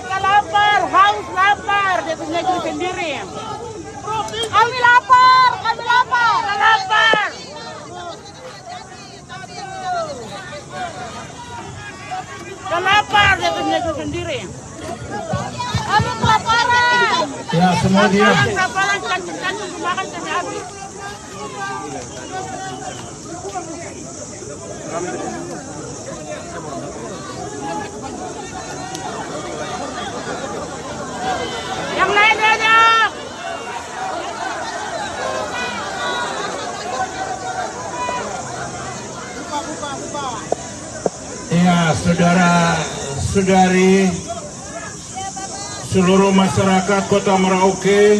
Kita lapar, haus lapar, dia punya negeri sendiri. Kami lapar, kami lapar, kita lapar. Kita lapar, dia punya negeri sendiri. Kami kelaparan. Ya, semua dia. Kelaparan, kancing-kancing makan sampai habis. Yang lain aja. Ya, saudara-saudari, seluruh masyarakat Kota Merauke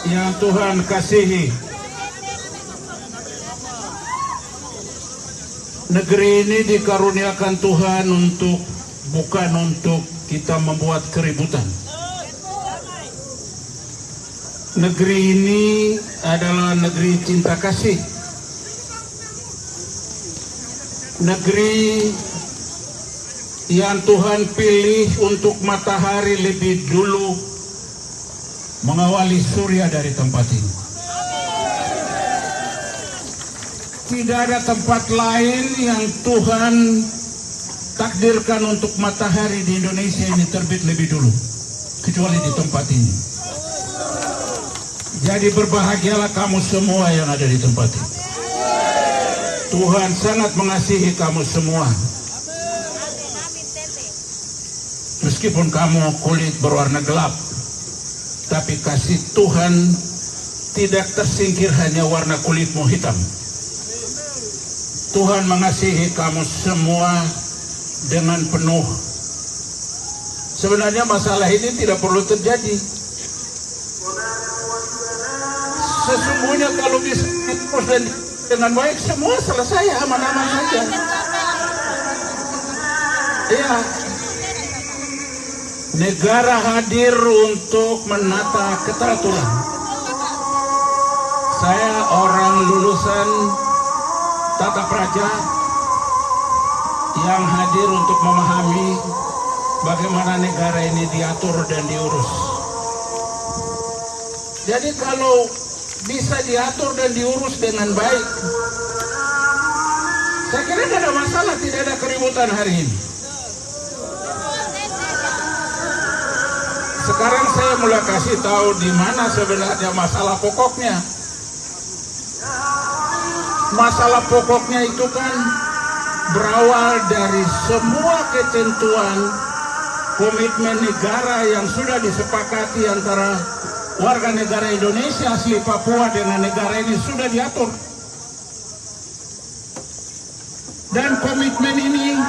yang Tuhan kasihi. Negeri ini dikaruniakan Tuhan bukan untuk kita membuat keributan. Negeri ini adalah negeri cinta kasih. Negeri yang Tuhan pilih untuk matahari lebih dulu mengawali surya dari tempat ini. Tidak ada tempat lain yang Tuhan takdirkan untuk matahari di Indonesia ini terbit lebih dulu, kecuali di tempat ini. Jadi berbahagialah kamu semua yang ada di tempat ini. Tuhan sangat mengasihi kamu semua. Meskipun kamu kulit berwarna gelap, tapi kasih Tuhan tidak tersingkir hanya warna kulitmu hitam. Tuhan mengasihi kamu semua dengan penuh. Sebenarnya masalah ini tidak perlu terjadi. Sesungguhnya kalau bisa terus dan dengan baik semua selesai aman-aman saja. Ya, negara hadir untuk menata keteraturan. Saya orang lulusan tata praja yang hadir untuk memahami bagaimana negara ini diatur dan diurus. Jadi kalau bisa diatur dan diurus dengan baik, saya kira tidak ada masalah, tidak ada keributan hari ini. Sekarang saya mulai kasih tahu di mana sebenarnya masalah pokoknya. Masalah pokoknya itu kan berawal dari semua ketentuan komitmen negara yang sudah disepakati antara warga negara Indonesia asli Papua dengan negara ini sudah diatur. Dan komitmen ini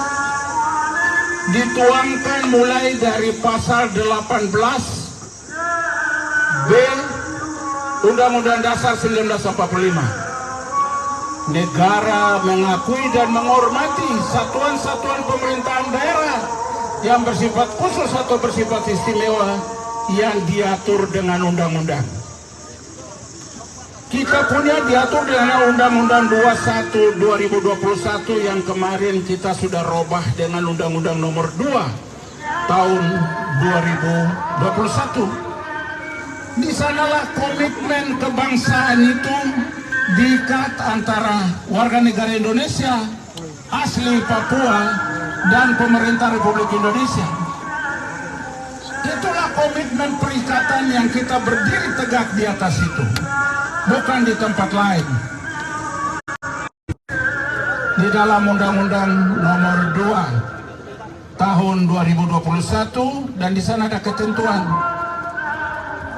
dituangkan mulai dari pasal 18B Undang-Undang Dasar 1945. Negara mengakui dan menghormati satuan-satuan pemerintahan daerah yang bersifat khusus atau bersifat istimewa yang diatur dengan undang-undang. Kita punya diatur dengan Undang-Undang 21 2021 yang kemarin kita sudah robah dengan Undang-Undang nomor 2 tahun 2021. Di sanalah komitmen kebangsaan itu diikat antara warga negara Indonesia asli Papua dan pemerintah Republik Indonesia. Itulah komitmen perikatan yang kita berdiri tegak di atas itu, bukan di tempat lain. Di dalam Undang-Undang nomor 2 tahun 2021 dan di sana ada ketentuan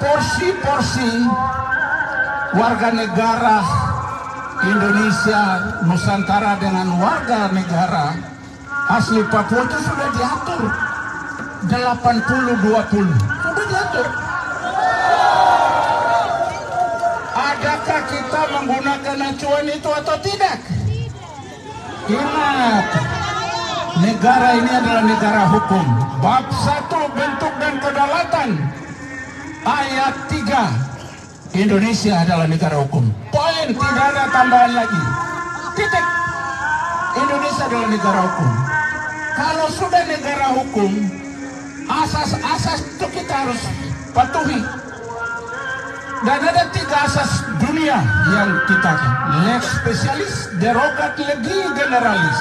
porsi-porsi warga negara Indonesia Nusantara dengan warga negara asli Papua itu sudah diatur 80-20, sudah diatur. Adakah kita menggunakan acuan itu atau tidak? Ingat, negara ini adalah negara hukum. Bab 1 bentuk dan kedaulatan ayat 3, Indonesia adalah negara hukum. Poin, tidak ada tambahan lagi. Titik. Indonesia adalah negara hukum. Kalau sudah negara hukum, asas-asas itu kita harus patuhi. Dan ada 3 asas dunia yang kita lex specialis, derogat legi generalis.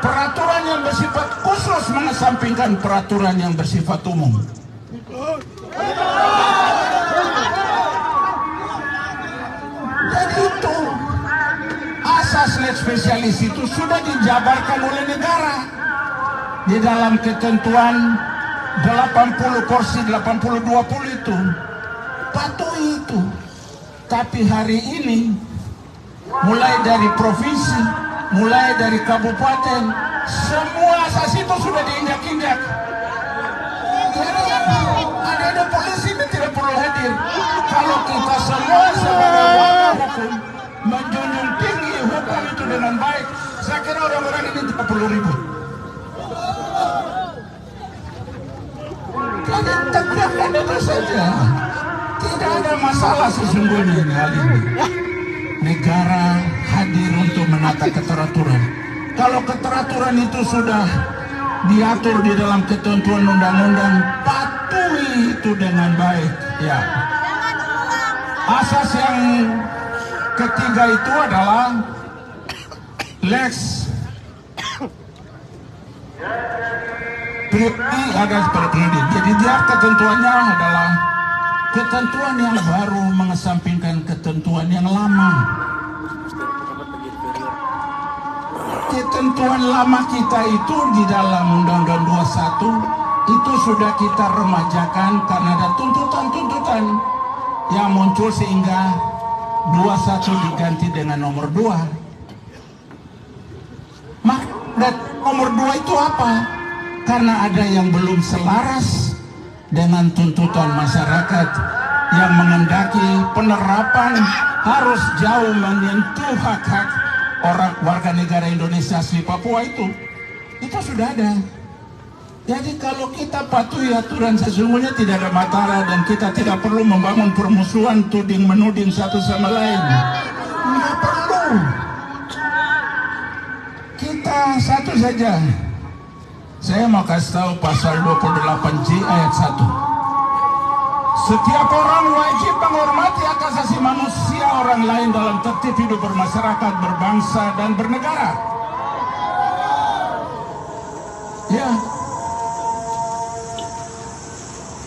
Peraturan yang bersifat khusus mengesampingkan peraturan yang bersifat umum. Jadi itu asas lex specialis itu sudah dijabarkan oleh negara di dalam ketentuan 80 porsi 80-20 itu. Patuhi itu. Tapi hari ini mulai dari provinsi, mulai dari kabupaten, semua asas itu sudah diinjak-injak. Jadi ada polisi ini tidak perlu hadir. Kalau kita semua sebagai warga hukum menjunjung tinggi hukum itu dengan baik, saya kira orang-orang ini tidak perlu ribut. Jadi tegakkan itu saja. Tidak ada masalah sesungguhnya kali ini. Negara hadir untuk menata keteraturan. Kalau keteraturan itu sudah diatur di dalam ketentuan undang-undang, patuhi itu dengan baik. Ya. Asas yang ketiga itu adalah lex priori ada seperti. Jadi dia ketentuannya adalah ketentuan yang baru mengesampingkan ketentuan yang lama. Ketentuan lama kita itu di dalam Undang-Undang 21 itu sudah kita remajakan karena ada tuntutan-tuntutan yang muncul sehingga 21 diganti dengan nomor 2. Maka nomor 2 itu apa? Karena ada yang belum selaras dengan tuntutan masyarakat yang menghendaki penerapan harus jauh menyentuh hak-hak orang warga negara Indonesia asli Papua itu sudah ada. Jadi kalau kita patuhi aturan sesungguhnya tidak ada masalah dan kita tidak perlu membangun permusuhan tuding menuding satu sama lain. Nggak perlu. Kita satu saja. Saya mau kasih tahu pasal 28J ayat 1. Setiap orang wajib menghormati hak asasi manusia orang lain dalam tertib hidup bermasyarakat, berbangsa, dan bernegara. Ya,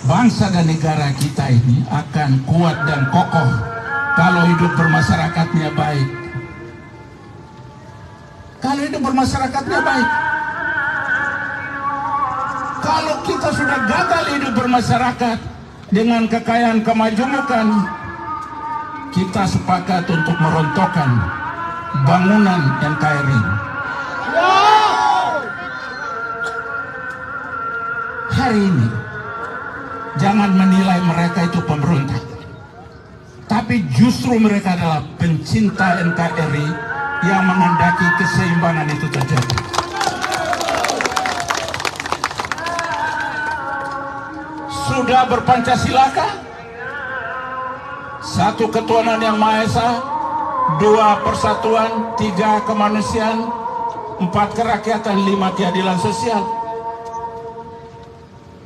bangsa dan negara kita ini akan kuat dan kokoh kalau hidup bermasyarakatnya baik. Kalau hidup bermasyarakatnya baik. Kalau kita sudah gagal hidup bermasyarakat dengan kekayaan kemajemukan, kita sepakat untuk merontokkan bangunan NKRI. Hari ini jangan menilai mereka itu pemberontak, tapi justru mereka adalah pencinta NKRI yang menghendaki keseimbangan itu terjadi. Sudah berpancasilakah? 1 ketuhanan yang Maha Esa, 2 persatuan, 3 kemanusiaan, 4 kerakyatan, 5 keadilan sosial.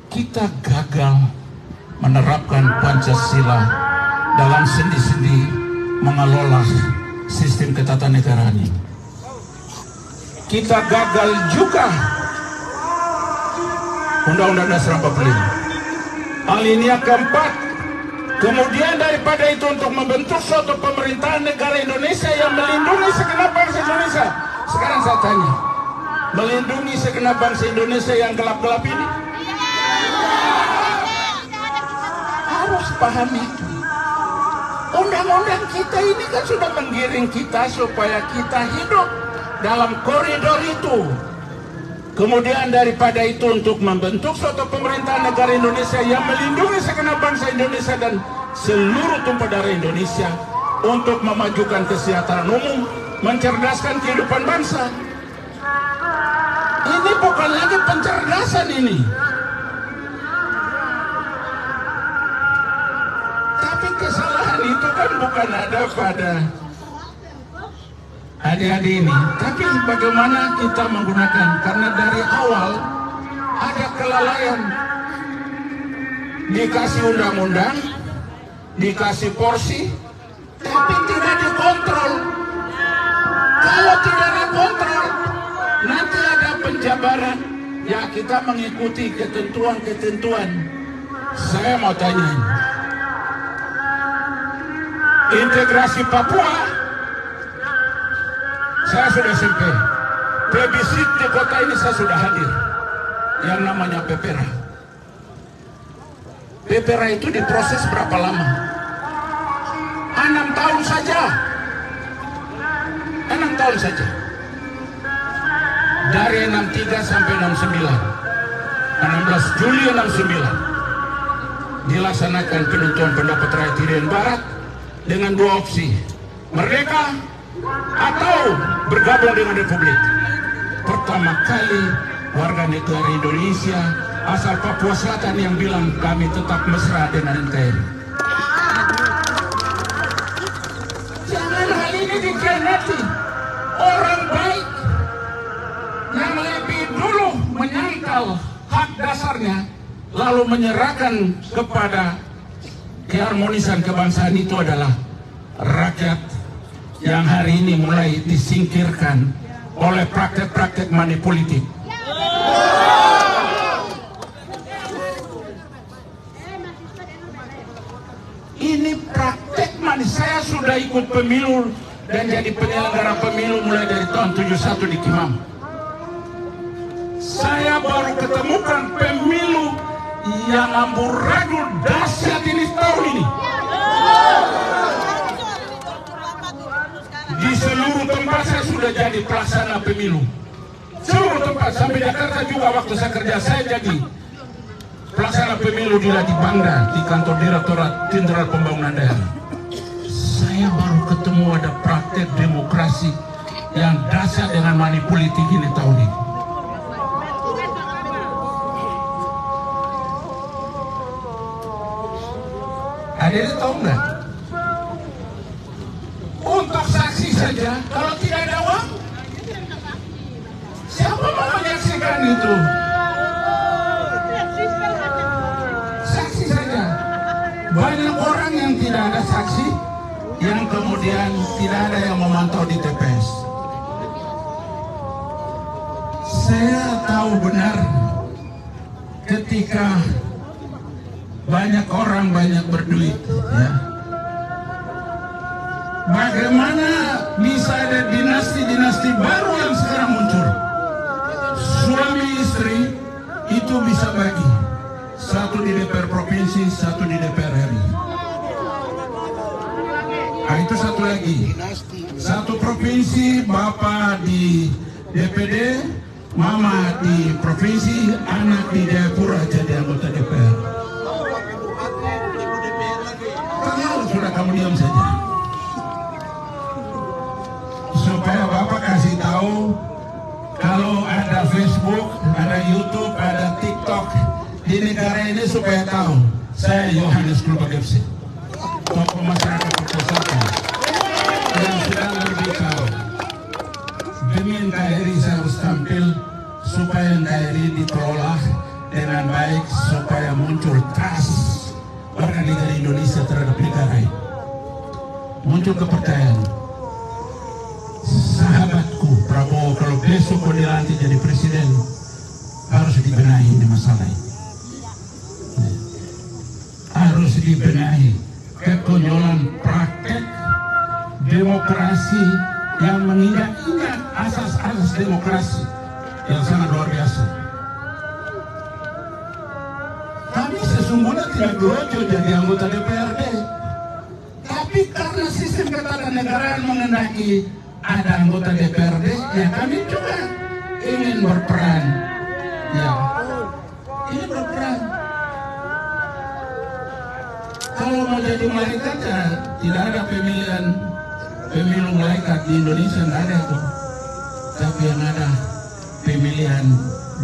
Kita gagal menerapkan Pancasila dalam sendi-sendi mengelola sistem ketatanegaraan ini. Kita gagal juga Undang-Undang Dasar 45. Alinea keempat. Kemudian daripada itu untuk membentuk suatu pemerintahan negara Indonesia yang melindungi segenap bangsa Indonesia. Sekarang saya tanya, melindungi segenap bangsa Indonesia yang gelap-gelap ini? Harus paham itu. Undang-undang kita ini kan sudah menggiring kita supaya kita hidup dalam koridor itu. Kemudian daripada itu untuk membentuk suatu pemerintahan negara Indonesia yang melindungi segenap bangsa Indonesia dan seluruh tumpah darah Indonesia untuk memajukan kesejahteraan umum, mencerdaskan kehidupan bangsa. Ini bukan lagi pencerdasan ini. Tapi kesalahan itu kan bukan ada pada adik-adik ini. Tapi bagaimana kita menggunakan? Karena dari awal ada kelalaian. Dikasih undang-undang, dikasih porsi, tapi tidak dikontrol. Kalau tidak dikontrol, nanti ada penjabaran. Ya, kita mengikuti ketentuan-ketentuan. Saya mau tanya, integrasi Papua, saya sudah sampai. Plebiscit di kota ini saya sudah hadir. Yang namanya PPRA. PPRA itu diproses berapa lama? 6 tahun saja. 6 tahun saja. Dari 63 sampai 69. 16 Juli 69. Dilaksanakan penentuan pendapat rakyat Irian Barat dengan 2 opsi. Merdeka atau bergabung dengan Republik. Pertama kali warga negara Indonesia asal Papua Selatan yang bilang kami tetap mesra dengan NKRI. Jangan hal ini dikhianati. Orang baik yang lebih dulu menyangkal hak dasarnya lalu menyerahkan kepada keharmonisan kebangsaan itu adalah rakyat yang hari ini mulai disingkirkan oleh praktek-praktek money politik. Ini praktek money. Saya sudah ikut pemilu dan jadi penyelenggara pemilu mulai dari tahun 71 di Kimam. Saya baru ketemukan pemilu yang amburadul dahsyat ini tahun ini. Di seluruh tempat saya sudah jadi pelaksana pemilu. Seluruh tempat, sampai Jakarta juga waktu saya kerja saya jadi pelaksana pemilu di Bangda, di kantor Direktorat Jenderal Pembangunan Daerah. Saya baru ketemu ada praktek demokrasi yang dahsyat dengan money politik ini tahun ini. Ada tahu nggak? Untuk saksi saja, kalau tidak ada uang, siapa mau menyaksikan itu? Saksi saja. Banyak orang yang tidak ada saksi, yang kemudian tidak ada yang memantau di TPS. Saya tahu benar ketika banyak orang banyak berduit, ya. Bagaimana bisa ada dinasti-dinasti baru yang sekarang muncul? Suami istri itu bisa bagi, satu di DPR provinsi, satu di DPR RI. Nah, itu satu lagi. Satu provinsi, bapak di DPD, mama di provinsi, anak di Jayapura jadi anggota DPR. Sudah kamu diam saja. Supaya bapak kasih tahu kalau ada Facebook, ada YouTube, ada TikTok di negara ini supaya tahu. Saya Yohanes Klubagepsi, tokoh masyarakat Papua yang sedang berbicara. Demi NKRI saya harus tampil supaya NKRI dikelola dengan baik supaya muncul trust warga negara Indonesia terhadap negara ini. Muncul kepercayaan. Sahabatku Prabowo kalau besok kau dilantik jadi presiden harus dibenahi ini masalah ini. Harus dibenahi kekonyolan praktek demokrasi yang mengingat-ingat asas-asas demokrasi yang sangat luar biasa. Kami sesungguhnya tidak gerojo jadi anggota DPRD, tapi karena sistem ketatanegaraan mengendaki ada anggota DPRD, ya kami juga ingin berperan. Ya, ini berperan. Kalau mau jadi malaikat ya tidak ada pemilu malaikat di Indonesia, nggak ada itu. Tapi yang ada pemilihan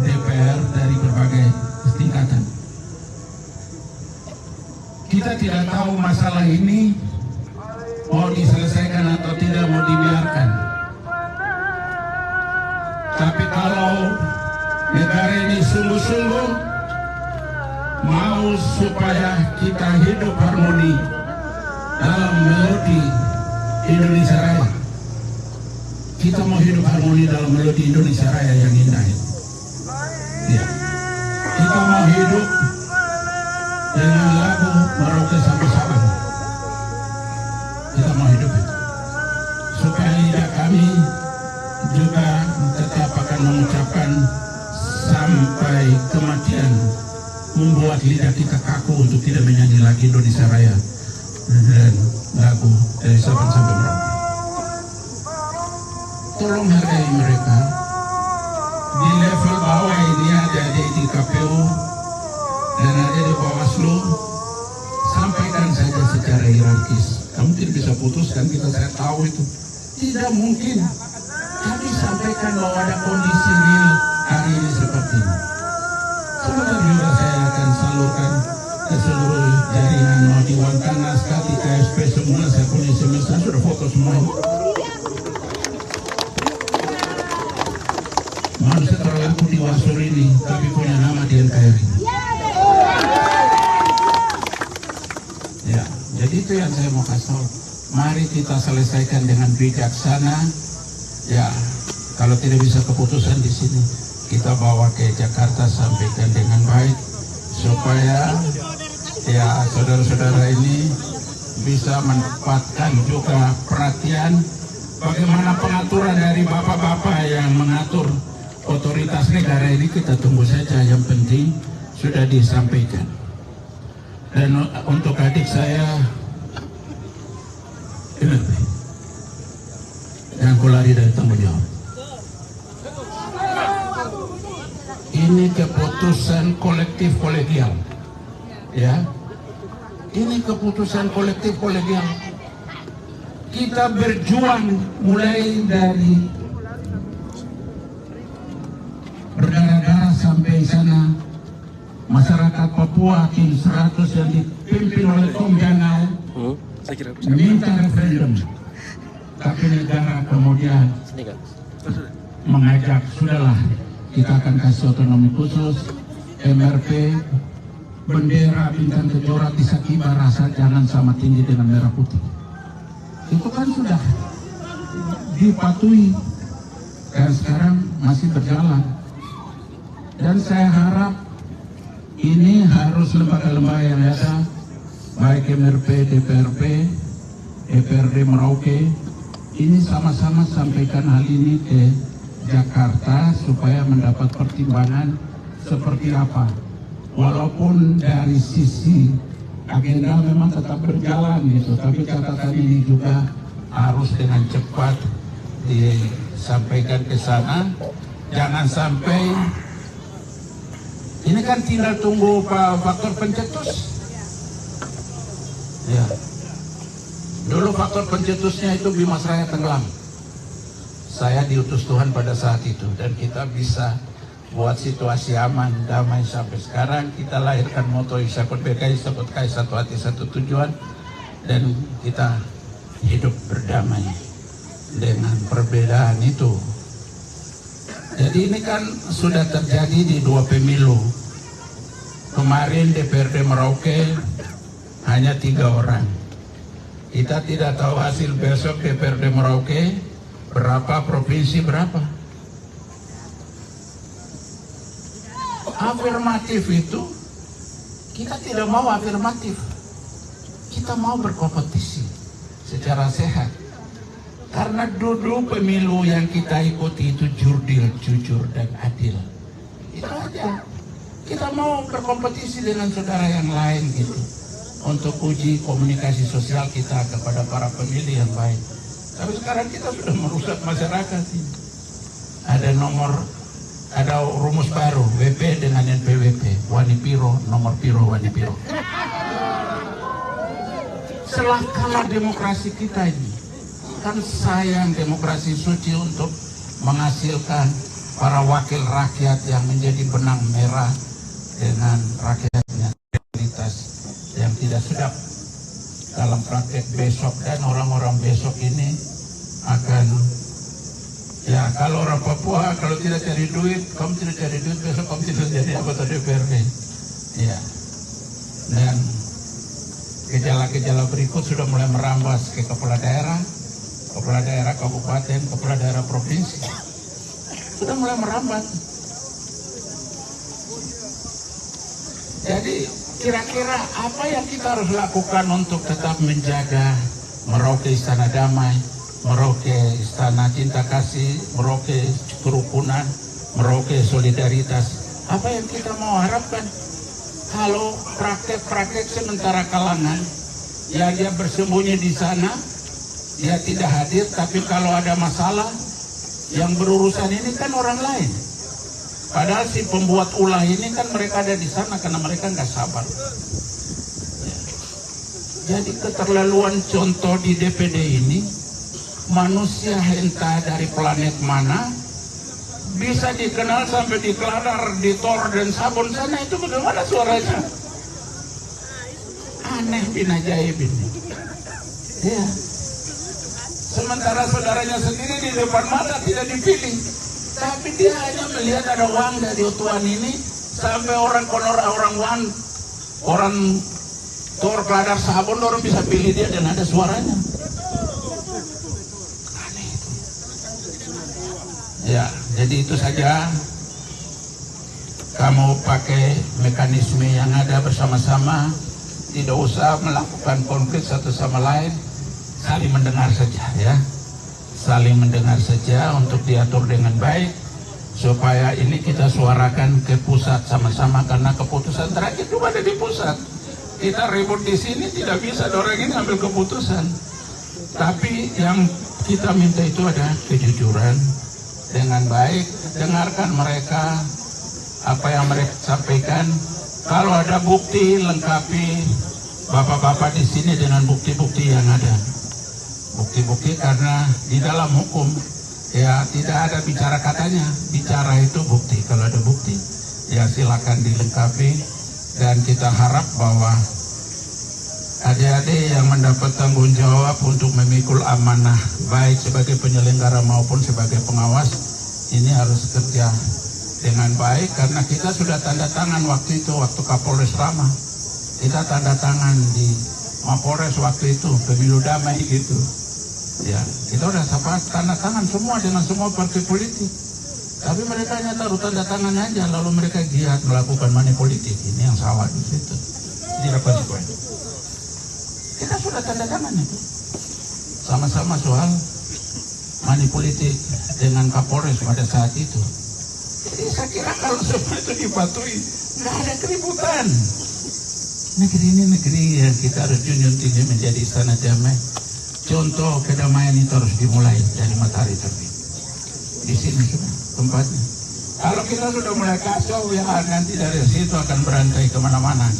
DPR dari berbagai tingkatan. Kita tidak tahu masalah ini mau diselesaikan atau tidak, mau dibiarkan. negara ini sungguh-sungguh mau supaya kita hidup harmoni dalam melodi Indonesia Raya. Kita mau hidup harmoni dalam melodi Indonesia Raya yang indah. Ya. Kita mau hidup dengan lagu Merauke sampai Sabang. Kita mau hidup itu. Supaya lidah kami juga tetap akan mengucapkan sampai kematian, membuat lidah kita kaku untuk tidak menyanyi lagi Indonesia Raya dan lagu dari Sabang sampai Merauke. Tolong hargai mereka. Di level bawah ini ada di KPU dan ada di Bawaslu. Sampaikan saja secara hierarkis. Kamu tidak bisa putuskan, saya tahu itu. Tidak mungkin. Kami sampaikan bahwa ada kondisi real hari ini seperti ini. Sebentar juga saya akan salurkan ke seluruh jaringan, mau di Wantanas, di KSP, semua saya punya semesta, sudah foto semua. Manusia terlaku di Wasur ini, tapi punya nama di NKRI. Ya, jadi itu yang saya mau kasih tahu. Mari kita selesaikan dengan bijaksana. Ya, kalau tidak bisa keputusan di sini, kita bawa ke Jakarta, sampaikan dengan baik supaya ya saudara-saudara ini bisa mendapatkan juga perhatian bagaimana pengaturan dari bapak-bapak yang mengatur otoritas negara ini. Kita tunggu saja, yang penting sudah disampaikan. Dan untuk adik saya, jangan kau lari dari tanggung jawab. Ini keputusan kolektif kolegial, ya. Ini keputusan kolektif kolegial. Kita berjuang mulai dari berdarah-darah sampai sana. Masyarakat Papua tim 100 yang dipimpin oleh Tom Janau minta referendum. Tapi negara kemudian mengajak, sudahlah kita akan kasih otonomi khusus, MRP, bendera bintang kejora bisa kibar, rasa jangan sama tinggi dengan merah putih. Itu kan sudah dipatuhi dan sekarang masih berjalan. Dan saya harap ini harus lembaga-lembaga yang ada, baik MRP, DPRP, DPRD Merauke, ini sama-sama sampaikan hal ini ke Jakarta supaya mendapat pertimbangan seperti apa. Walaupun dari sisi agenda memang tetap berjalan gitu, tapi catatan ini juga harus dengan cepat disampaikan ke sana. Jangan sampai ini kan tinggal tunggu faktor pencetus. Ya. Dulu faktor pencetusnya itu Bimasraya tenggelam. Saya diutus Tuhan pada saat itu dan kita bisa buat situasi aman, damai sampai sekarang. Kita lahirkan moto Isakut BKI, Isakut KAI, satu hati, satu tujuan, dan kita hidup berdamai dengan perbedaan itu. Jadi ini kan sudah terjadi di 2 pemilu. Kemarin DPRD Merauke hanya 3 orang. Kita tidak tahu hasil besok DPRD Merauke berapa, provinsi berapa. Afirmatif itu, kita tidak mau afirmatif. Kita mau berkompetisi secara sehat. Karena dulu pemilu yang kita ikuti itu jurdil, jujur, dan adil. Itu aja. Kita mau berkompetisi dengan saudara yang lain gitu. Untuk uji komunikasi sosial kita kepada para pemilih yang baik. Tapi sekarang kita sudah merusak masyarakat ini. Ada rumus baru, WP dengan NPWP, Wani Piro, nomor Piro, Wani Piro. Celakalah demokrasi kita ini. Kan sayang demokrasi suci untuk menghasilkan para wakil rakyat yang menjadi benang merah dengan rakyatnya, realitas yang tidak sedap dalam praktek besok. Dan orang-orang besok ini akan ya Ya, kalau orang Papua kalau tidak cari duit, kamu tidak cari duit, besok kamu tidak jadi anggota DPRD. Ya. Dan gejala-gejala berikut sudah mulai merambat ke kepala daerah kabupaten, kepala daerah provinsi. Sudah mulai merambat. Jadi kira-kira apa yang kita harus lakukan untuk tetap menjaga Merauke Istana Damai, Merauke Istana Cinta Kasih, Merauke Kerukunan, Merauke Solidaritas? Apa yang kita mau harapkan? Kalau praktek-praktek sementara kalangan, ya dia bersembunyi di sana, dia tidak hadir, tapi kalau ada masalah, yang berurusan ini kan orang lain. Padahal si pembuat ulah ini kan mereka ada di sana karena mereka nggak sabar. Ya. Jadi keterlaluan contoh di DPD ini, manusia entah dari planet mana bisa dikenal sampai di Keladar, di Tor dan Sabon sana, itu bagaimana suaranya? Aneh bin ajaib ini. Ya. Sementara saudaranya sendiri di depan mata tidak dipilih, tapi dia hanya melihat ada uang dari tuan ini sampai orang Tor, Keladar, Sabon, orang bisa pilih dia dan ada suaranya. Aneh itu. Ya, jadi itu saja. Kamu pakai mekanisme yang ada bersama-sama, tidak usah melakukan konflik satu sama lain. Saling mendengar saja ya, saling mendengar saja untuk diatur dengan baik supaya ini kita suarakan ke pusat sama-sama, karena keputusan terakhir cuma ada di pusat. Kita ribut di sini tidak bisa, orang ini ambil keputusan. Tapi yang kita minta itu ada kejujuran dengan baik, dengarkan mereka apa yang mereka sampaikan. Kalau ada bukti, lengkapi bapak-bapak di sini dengan bukti-bukti yang ada. Bukti-bukti, karena di dalam hukum ya tidak ada bicara katanya, bicara itu bukti. Kalau ada bukti ya silakan dilengkapi, dan kita harap bahwa adik-adik yang mendapat tanggung jawab untuk memikul amanah baik sebagai penyelenggara maupun sebagai pengawas ini harus kerja dengan baik, karena kita sudah tanda tangan waktu itu, waktu Kapolres Rama kita tanda tangan di Mapolres waktu itu, pemilu damai gitu. Ya, kita udah tanda tangan semua dengan semua partai politik. Tapi mereka hanya taruh tanda tangan aja, lalu mereka giat melakukan money politik. Ini yang salah di situ. Tidak konsekuen. Kita sudah tanda tangan itu. Sama-sama soal money politik dengan Kapolres pada saat itu. Jadi saya kira kalau semua itu dipatuhi, nggak ada keributan. Negeri ini negeri yang kita harus junjung tinggi menjadi istana damai. Contoh kedamaian itu harus dimulai dari matahari terbit. Di sini sudah tempatnya. Kalau kita sudah mulai kacau, ya nanti dari situ akan berantai kemana-mana.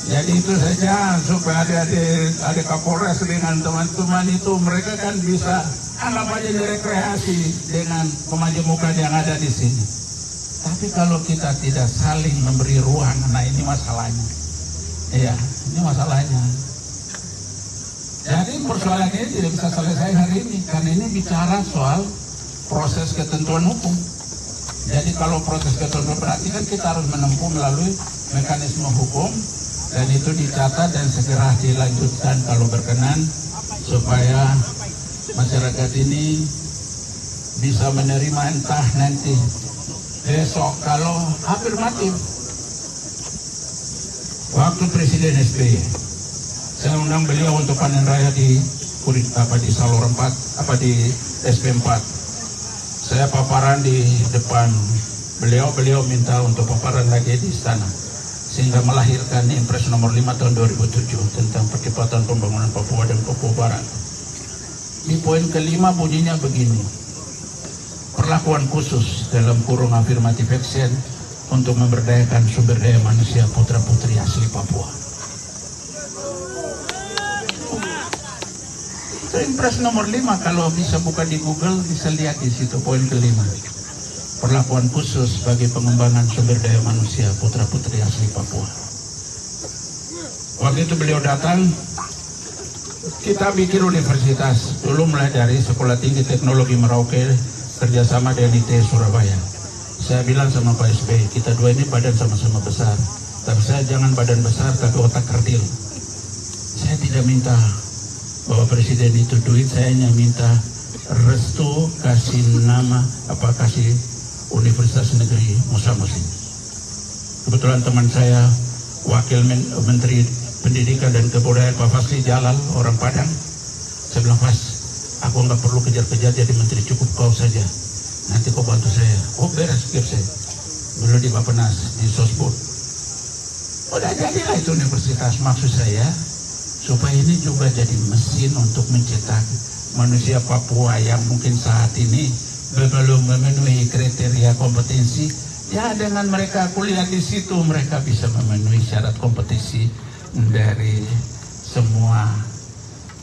Jadi itu saja supaya ada Kapolres dengan teman-teman itu, mereka kan bisa anggap aja rekreasi dengan pemajemukan yang ada di sini. Tapi kalau kita tidak saling memberi ruang, nah ini masalahnya. Iya, ini masalahnya. Jadi persoalan ini tidak bisa selesai hari ini, karena ini bicara soal proses ketentuan hukum. Jadi kalau proses ketentuan berarti kan kita harus menempuh melalui mekanisme hukum, dan itu dicatat dan segera dilanjutkan kalau berkenan, supaya masyarakat ini bisa menerima entah nanti besok kalau afirmatif. Waktu Presiden SBY, saya undang beliau untuk panen raya di Salur 4, di SP 4. Saya paparan di depan beliau minta untuk paparan lagi di istana, sehingga melahirkan Impres nomor 5 tahun 2007 tentang percepatan pembangunan Papua dan Papua Barat. Di poin kelima bunyinya begini: perlakuan khusus dalam kurung afirmative action untuk memberdayakan sumber daya manusia putra-putri asli Papua. Itu Impres nomor 5, kalau bisa buka di Google bisa lihat di situ poin kelima. Perlakuan khusus bagi pengembangan sumber daya manusia putra-putri asli Papua. Waktu itu beliau datang kita bikin universitas dulu, mulai dari Sekolah Tinggi Teknologi Merauke kerjasama dengan ITS Surabaya. Saya bilang sama Pak SBY, kita dua ini badan sama-sama besar, tapi saya jangan badan besar tapi otak kerdil. Saya tidak minta Bapak Presiden itu duit, saya hanya minta restu, kasih nama, kasih Universitas Negeri Musa Musim. Kebetulan teman saya Wakil Menteri Pendidikan dan Kebudayaan Pak Fasli Jalal, orang Padang. Saya bilang, Fas, aku nggak perlu kejar-kejar jadi menteri, cukup kau saja. Nanti kau bantu saya. Oh beres, skip saya. Dulu di Bappenas, di Sosbud. Udah jadilah itu universitas. Maksud saya, supaya ini juga jadi mesin untuk mencetak manusia Papua yang mungkin saat ini belum memenuhi kriteria kompetensi. Ya dengan mereka kuliah di situ, mereka bisa memenuhi syarat kompetisi dari semua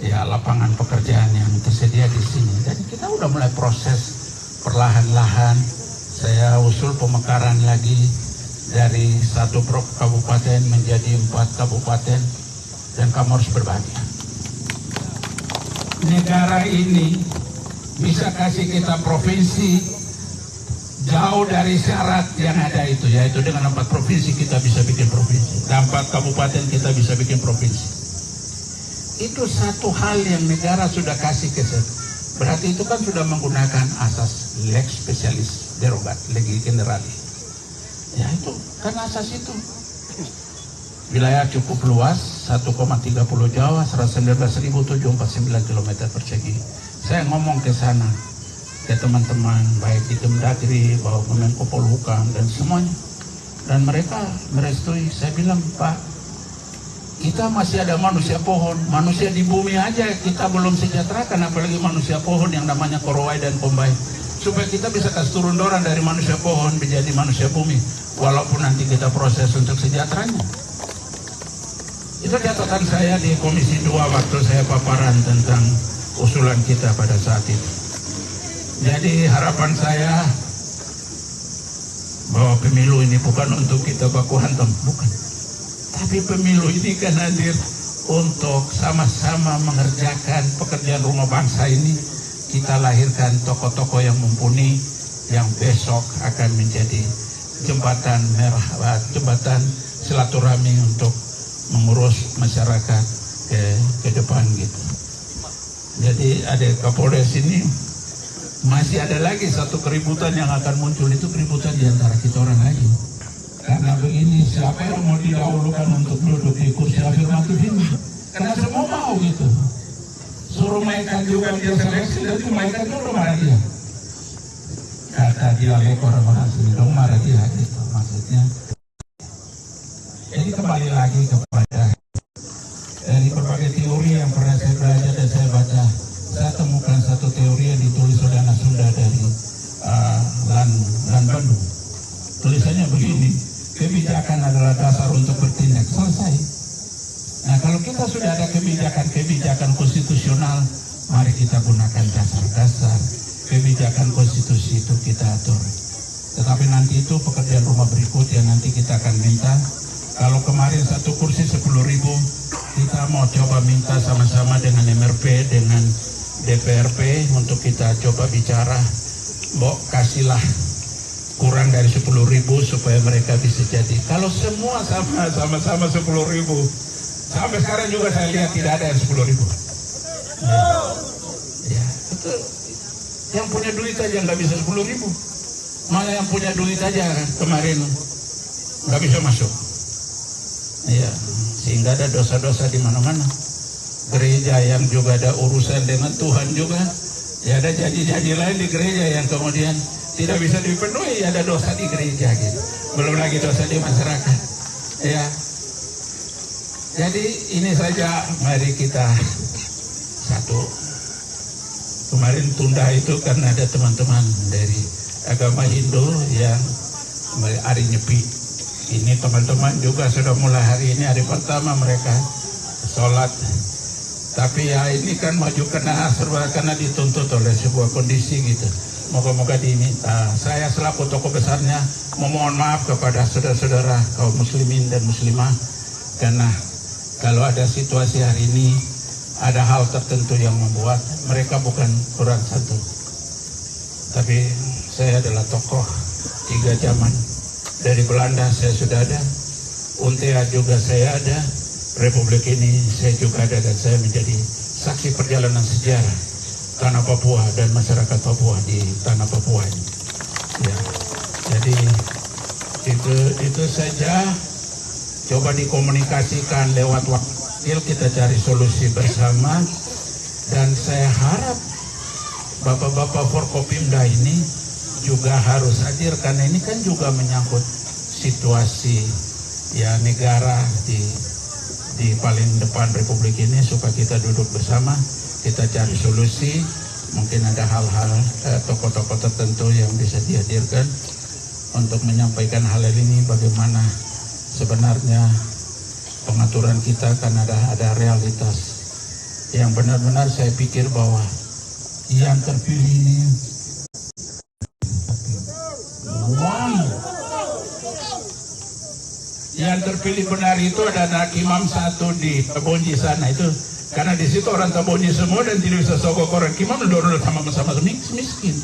ya lapangan pekerjaan yang tersedia di sini. Jadi kita udah mulai proses perlahan-lahan. Saya usul pemekaran lagi dari 1 kabupaten menjadi 4 kabupaten, dan kamu harus berbagi. Negara ini bisa kasih kita provinsi jauh dari syarat yang ada itu, yaitu dengan 4 provinsi kita bisa bikin provinsi, dan 4 kabupaten kita bisa bikin provinsi. Itu satu hal yang negara sudah kasih ke saya. Berarti itu kan sudah menggunakan asas lex specialis derogat, legi generalis. Ya itu kan asas itu. Wilayah cukup luas, 1,30 Jawa, 119.749 km persegi. Saya ngomong ke sana, ke teman-teman, baik di Kemdagri, bawa Menko Polhukam, dan semuanya. Dan mereka merestui. Saya bilang, Pak, kita masih ada manusia pohon. Manusia di bumi aja kita belum sejahterakan, apalagi manusia pohon yang namanya Korowai dan Kombai. Supaya kita bisa kasih turun doran dari manusia pohon menjadi manusia bumi. Walaupun nanti kita proses untuk sejahteranya. Itu catatan saya di Komisi 2 waktu saya paparan tentang usulan kita pada saat itu. Jadi harapan saya bahwa pemilu ini bukan untuk kita baku hantam, bukan. Tapi pemilu ini kan hadir untuk sama-sama mengerjakan pekerjaan rumah bangsa ini. Kita lahirkan tokoh-tokoh yang mumpuni, yang besok akan menjadi jembatan merah, jembatan silaturahmi untuk mengurus masyarakat ke depan gitu. Jadi ada Kapolres ini, masih ada lagi satu keributan yang akan muncul, itu keributan di antara kita orang aja. Karena begini, siapa yang mau didahulukan untuk duduk di kursi afirmatif ini? Karena semua mau gitu. Suruh mainkan juga dia seleksi, jadi mainkan dulu marah dia. Kata dia orang-orang sini dong marah dia gitu maksudnya. Jadi kembali lagi kepada dari berbagai teori yang pernah saya belajar dan saya baca, saya temukan satu teori yang ditulis oleh anak Sunda dari Lan Bandung. Tulisannya begini, kebijakan adalah dasar untuk bertindak. Selesai. Nah kalau kita sudah ada kebijakan konstitusional, mari kita gunakan dasar-dasar kebijakan konstitusi itu kita atur. Tetapi nanti itu pekerjaan rumah berikut yang nanti kita akan minta. Kalau kemarin satu kursi 10.000, kita mau coba minta sama-sama dengan MRP, dengan DPRP untuk kita coba bicara, kasihlah kurang dari 10.000 supaya mereka bisa jadi. Kalau semua sama-sama 10.000, sampai sekarang juga saya lihat tidak ada yang 10.000. Ya, itu yang punya duit aja nggak bisa 10.000. Malah yang punya duit aja kemarin nggak bisa masuk. Ya, sehingga ada dosa-dosa di mana-mana. Gereja yang juga ada urusan dengan Tuhan juga, ya ada janji-janji lain di gereja yang kemudian tidak bisa dipenuhi, ada dosa di gereja gitu. Belum lagi dosa di masyarakat. Ya. Jadi ini saja, mari kita satu. Kemarin tunda itu karena ada teman-teman dari agama Hindu yang hari Nyepi. Ini teman-teman juga sudah mulai hari ini, hari pertama mereka sholat. Tapi ya ini kan maju kena serba karena dituntut oleh sebuah kondisi gitu. Moga-moga diminta. Saya selaku tokoh besarnya memohon maaf kepada saudara-saudara kaum muslimin dan muslimah. Karena kalau ada situasi hari ini ada hal tertentu yang membuat mereka bukan kurang satu. Tapi saya adalah tokoh 3 zaman. Dari Belanda saya sudah ada, UNTEA juga saya ada, Republik ini saya juga ada, dan saya menjadi saksi perjalanan sejarah tanah Papua dan masyarakat Papua di tanah Papua ini. Ya, jadi itu saja. Coba dikomunikasikan lewat wakil, kita cari solusi bersama, dan saya harap bapak-bapak Forkopimda ini juga harus hadir, karena ini kan juga menyangkut situasi ya negara di paling depan Republik ini, supaya kita duduk bersama, kita cari solusi. Mungkin ada hal-hal tokoh-tokoh tertentu yang bisa dihadirkan untuk menyampaikan hal ini, bagaimana sebenarnya pengaturan kita, kan ada realitas yang benar-benar saya pikir bahwa yang terpilih ini yang terpilih benar itu ada anak imam satu di Tabonji sana itu, karena di situ orang Tabonji semua dan tidak bisa sogok orang imam, dorong sama-sama miskin.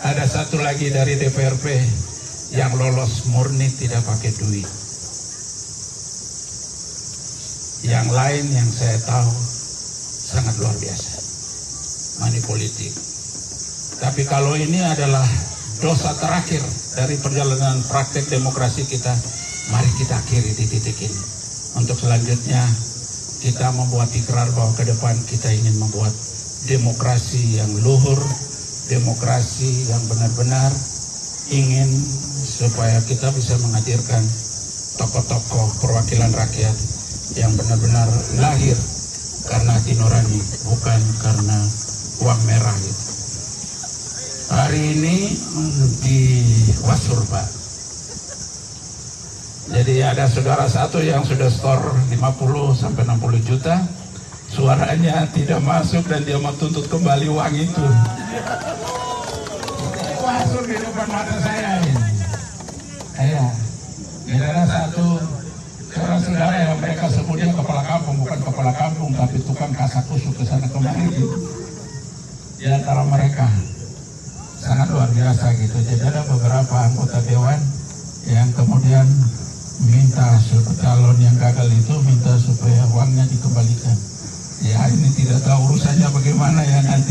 Ada satu lagi dari DPRP yang lolos murni tidak pakai duit. Yang lain yang saya tahu sangat luar biasa, money politik. Tapi kalau ini adalah dosa terakhir dari perjalanan praktek demokrasi kita, mari kita akhiri di titik ini. Untuk selanjutnya kita membuat ikrar bahwa ke depan kita ingin membuat demokrasi yang luhur, demokrasi yang benar-benar ingin supaya kita bisa menghadirkan tokoh-tokoh perwakilan rakyat yang benar-benar lahir karena hati nurani, bukan karena uang merah gitu. Hari ini di Wasurba, jadi ada saudara satu yang sudah store 50 sampai 60 juta, suaranya tidak masuk dan dia mau tuntut kembali uang itu. Masuk di depan mata saya ini. Ya, ada satu saudara yang mereka sebutnya kepala kampung, bukan kepala kampung tapi tukang kasak kusuk ke sana kemari. Di antara mereka sangat luar biasa gitu. Jadi ada beberapa anggota dewan yang kemudian minta calon yang gagal itu minta supaya uangnya dikembalikan. Ya ini tidak tahu urusannya bagaimana ya nanti.